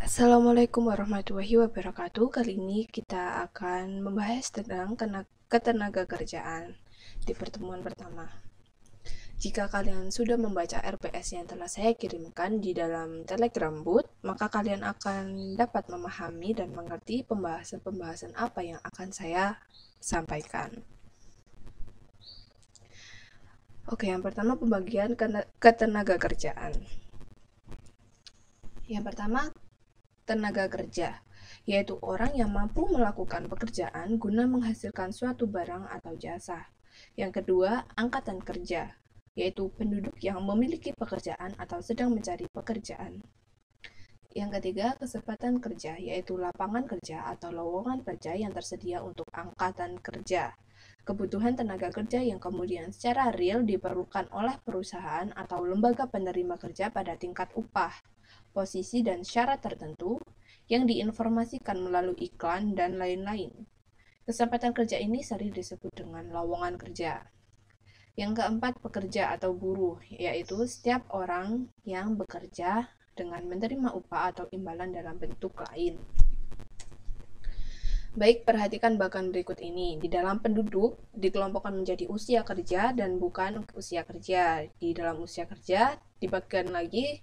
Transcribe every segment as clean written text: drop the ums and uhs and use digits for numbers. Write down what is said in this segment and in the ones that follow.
Assalamualaikum warahmatullahi wabarakatuh. Kali ini kita akan membahas tentang ketenaga kerjaan di pertemuan pertama. Jika kalian sudah membaca RPS yang telah saya kirimkan di dalam Telegram bot, maka kalian akan dapat memahami dan mengerti pembahasan-pembahasan apa yang akan saya sampaikan. Oke, yang pertama pembagian ketenaga kerjaan. Yang pertama, tenaga kerja, yaitu orang yang mampu melakukan pekerjaan guna menghasilkan suatu barang atau jasa. Yang kedua, angkatan kerja, yaitu penduduk yang memiliki pekerjaan atau sedang mencari pekerjaan. Yang ketiga, kesempatan kerja, yaitu lapangan kerja atau lowongan kerja yang tersedia untuk angkatan kerja. Kebutuhan tenaga kerja yang kemudian secara real diperlukan oleh perusahaan atau lembaga penerima kerja pada tingkat upah, posisi dan syarat tertentu yang diinformasikan melalui iklan dan lain-lain. Kesempatan kerja ini sering disebut dengan lowongan kerja. Yang keempat, pekerja atau buruh, yaitu setiap orang yang bekerja dengan menerima upah atau imbalan dalam bentuk lain. Baik, perhatikan bagian berikut ini. Di dalam penduduk dikelompokkan menjadi usia kerja dan bukan usia kerja. Di dalam usia kerja dibagikan lagi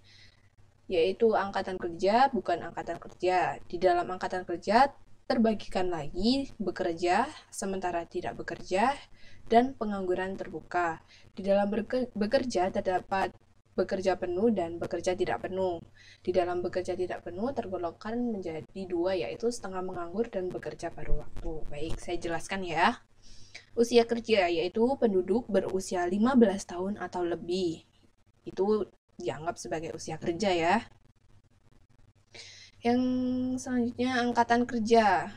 yaitu angkatan kerja, bukan angkatan kerja. Di dalam angkatan kerja terbagikan lagi bekerja, sementara tidak bekerja, dan pengangguran terbuka. Di dalam bekerja terdapat bekerja penuh dan bekerja tidak penuh. Di dalam bekerja tidak penuh tergolongkan menjadi dua, yaitu setengah menganggur dan bekerja paruh waktu. Baik, saya jelaskan ya. Usia kerja yaitu penduduk berusia 15 tahun atau lebih. Itu dianggap sebagai usia kerja ya. Yang selanjutnya angkatan kerja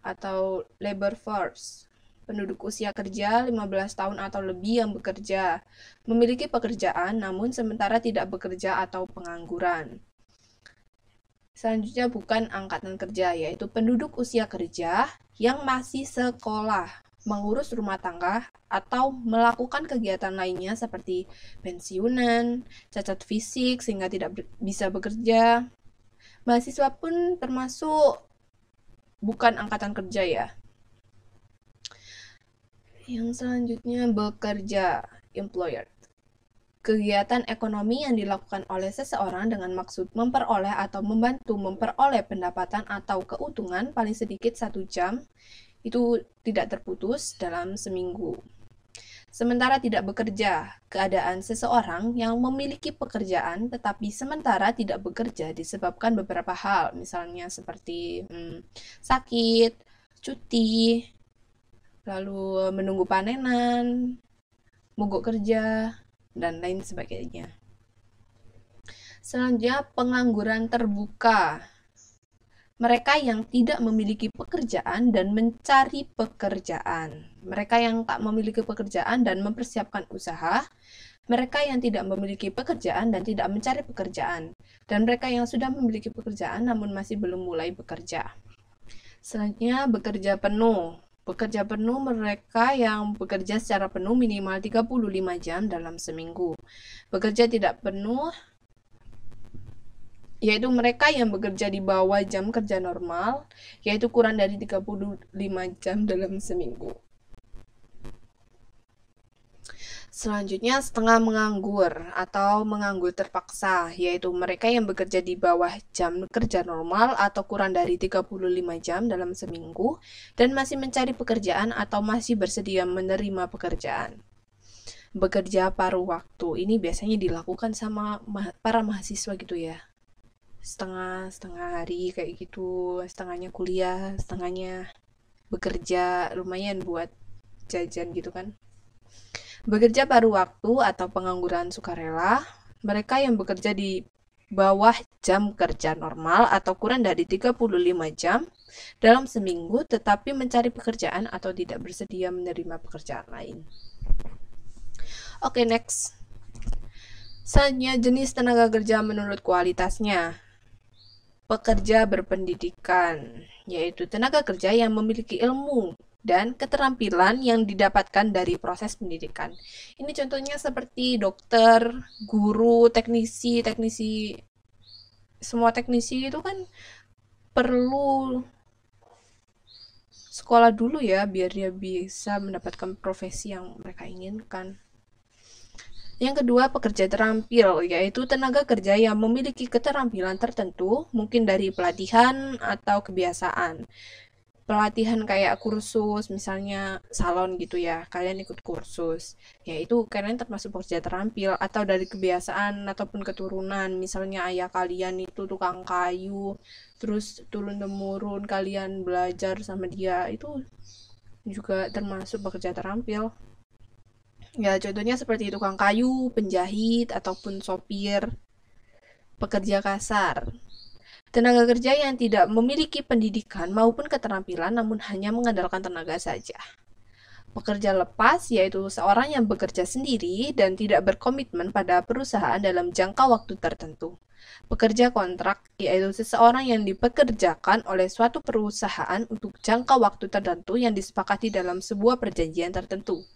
atau labor force. Penduduk usia kerja 15 tahun atau lebih yang bekerja, memiliki pekerjaan namun sementara tidak bekerja atau pengangguran. Selanjutnya bukan angkatan kerja, yaitu penduduk usia kerja yang masih sekolah, mengurus rumah tangga, atau melakukan kegiatan lainnya seperti pensiunan, cacat fisik sehingga tidak bisa bekerja. Mahasiswa pun termasuk bukan angkatan kerja ya. Yang selanjutnya bekerja, employer. Kegiatan ekonomi yang dilakukan oleh seseorang dengan maksud memperoleh atau membantu memperoleh pendapatan atau keuntungan paling sedikit 1 jam itu tidak terputus dalam seminggu. Sementara tidak bekerja, keadaan seseorang yang memiliki pekerjaan tetapi sementara tidak bekerja disebabkan beberapa hal, misalnya seperti sakit, cuti, lalu menunggu panenan, mogok kerja, dan lain sebagainya. Selanjutnya, pengangguran terbuka. Mereka yang tidak memiliki pekerjaan dan mencari pekerjaan. Mereka yang tak memiliki pekerjaan dan mempersiapkan usaha. Mereka yang tidak memiliki pekerjaan dan tidak mencari pekerjaan. Dan mereka yang sudah memiliki pekerjaan namun masih belum mulai bekerja. Selanjutnya, bekerja penuh. Bekerja penuh mereka yang bekerja secara penuh minimal 35 jam dalam seminggu. Bekerja tidak penuh yaitu mereka yang bekerja di bawah jam kerja normal, yaitu kurang dari 35 jam dalam seminggu. Selanjutnya, setengah menganggur atau menganggur terpaksa, yaitu mereka yang bekerja di bawah jam kerja normal atau kurang dari 35 jam dalam seminggu dan masih mencari pekerjaan atau masih bersedia menerima pekerjaan. Bekerja paruh waktu, ini biasanya dilakukan sama para mahasiswa gitu ya. Setengah hari kayak gitu, setengahnya kuliah, setengahnya bekerja, lumayan buat jajan gitu kan. Bekerja paruh waktu atau pengangguran sukarela, mereka yang bekerja di bawah jam kerja normal atau kurang dari 35 jam dalam seminggu tetapi mencari pekerjaan atau tidak bersedia menerima pekerjaan lain. Oke, next. Selanjutnya, jenis tenaga kerja menurut kualitasnya. Pekerja berpendidikan, yaitu tenaga kerja yang memiliki ilmu dan keterampilan yang didapatkan dari proses pendidikan. Ini contohnya seperti dokter, guru, teknisi semua teknisi itu kan perlu sekolah dulu ya, biar dia bisa mendapatkan profesi yang mereka inginkan. Yang kedua, pekerja terampil, yaitu tenaga kerja yang memiliki keterampilan tertentu, mungkin dari pelatihan atau kebiasaan. Pelatihan kayak kursus, misalnya salon gitu ya, kalian ikut kursus. Yaitu kalian termasuk pekerja terampil, atau dari kebiasaan ataupun keturunan, misalnya ayah kalian itu tukang kayu, terus turun-temurun kalian belajar sama dia, itu juga termasuk pekerja terampil. Ya, contohnya seperti tukang kayu, penjahit, ataupun sopir, pekerja kasar. Tenaga kerja yang tidak memiliki pendidikan maupun keterampilan namun hanya mengandalkan tenaga saja. Pekerja lepas yaitu seorang yang bekerja sendiri dan tidak berkomitmen pada perusahaan dalam jangka waktu tertentu. Pekerja kontrak yaitu seseorang yang dipekerjakan oleh suatu perusahaan untuk jangka waktu tertentu yang disepakati dalam sebuah perjanjian tertentu.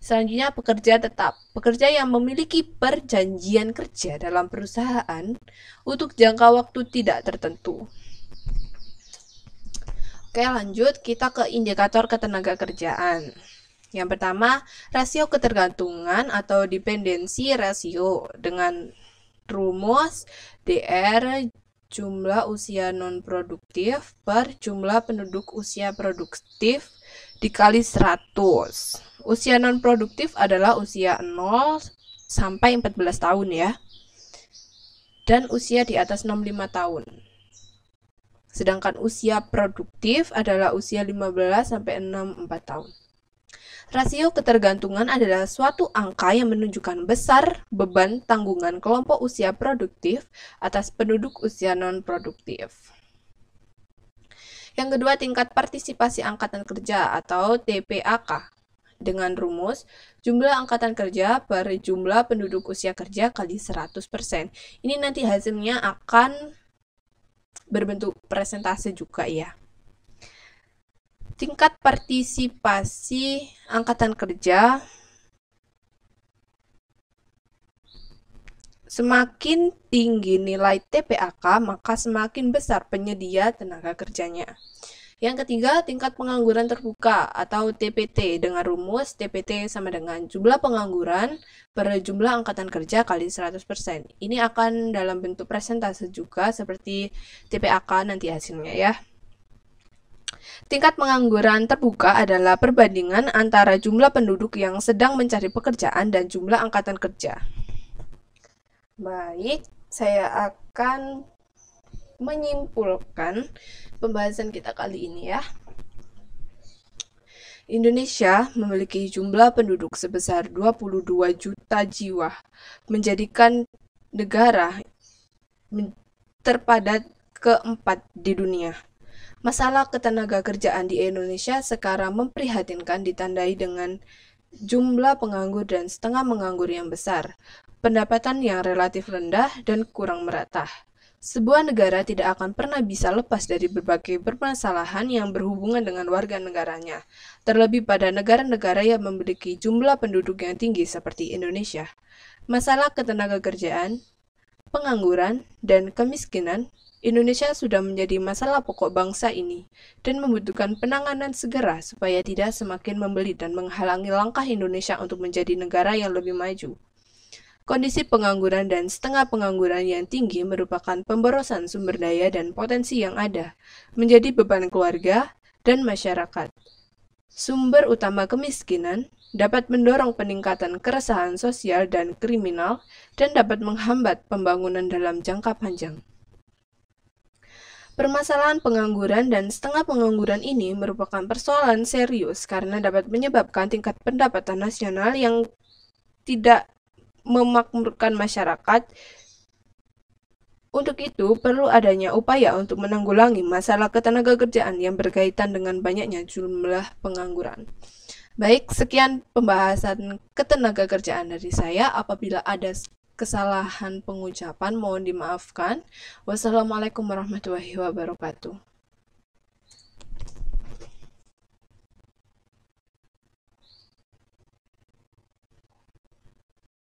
Selanjutnya, pekerja tetap. Pekerja yang memiliki perjanjian kerja dalam perusahaan untuk jangka waktu tidak tertentu. Oke, lanjut kita ke indikator ketenaga kerjaan. Yang pertama, rasio ketergantungan atau dependensi rasio dengan rumus DR jumlah usia non-produktif per jumlah penduduk usia produktif dikali 100. Usia non-produktif adalah usia 0 sampai 14 tahun ya. Dan usia di atas 65 tahun. Sedangkan usia produktif adalah usia 15 sampai 64 tahun. Rasio ketergantungan adalah suatu angka yang menunjukkan besar beban tanggungan kelompok usia produktif atas penduduk usia non-produktif. Yang kedua, tingkat partisipasi angkatan kerja atau TPAK dengan rumus jumlah angkatan kerja per jumlah penduduk usia kerja kali 100%. Ini nanti hasilnya akan berbentuk persentase juga ya. Tingkat partisipasi angkatan kerja semakin tinggi nilai TPAK, maka semakin besar penyedia tenaga kerjanya. Yang ketiga, tingkat pengangguran terbuka atau TPT dengan rumus TPT sama dengan jumlah pengangguran per jumlah angkatan kerja kali 100%. Ini akan dalam bentuk persentase juga seperti TPAK nanti hasilnya ya. Tingkat pengangguran terbuka adalah perbandingan antara jumlah penduduk yang sedang mencari pekerjaan dan jumlah angkatan kerja. Baik, saya akan menyimpulkan pembahasan kita kali ini ya. Indonesia memiliki jumlah penduduk sebesar 22 juta jiwa, menjadikan negara terpadat keempat di dunia. Masalah ketenaga kerjaan di Indonesia sekarang memprihatinkan, ditandai dengan jumlah penganggur dan setengah menganggur yang besar, pendapatan yang relatif rendah dan kurang merata. Sebuah negara tidak akan pernah bisa lepas dari berbagai permasalahan yang berhubungan dengan warga negaranya, terlebih pada negara-negara yang memiliki jumlah penduduk yang tinggi seperti Indonesia. Masalah ketenaga kerjaan, pengangguran, dan kemiskinan Indonesia sudah menjadi masalah pokok bangsa ini dan membutuhkan penanganan segera supaya tidak semakin membelit dan menghalangi langkah Indonesia untuk menjadi negara yang lebih maju. Kondisi pengangguran dan setengah pengangguran yang tinggi merupakan pemborosan sumber daya dan potensi yang ada, menjadi beban keluarga dan masyarakat. Sumber utama kemiskinan dapat mendorong peningkatan keresahan sosial dan kriminal dan dapat menghambat pembangunan dalam jangka panjang. Permasalahan pengangguran dan setengah pengangguran ini merupakan persoalan serius karena dapat menyebabkan tingkat pendapatan nasional yang tidak memakmurkan masyarakat. Untuk itu, perlu adanya upaya untuk menanggulangi masalah ketenagakerjaan yang berkaitan dengan banyaknya jumlah pengangguran. Baik, sekian pembahasan ketenagakerjaan dari saya. Apabila ada kesalahan pengucapan mohon dimaafkan. Wassalamualaikum warahmatullahi wabarakatuh.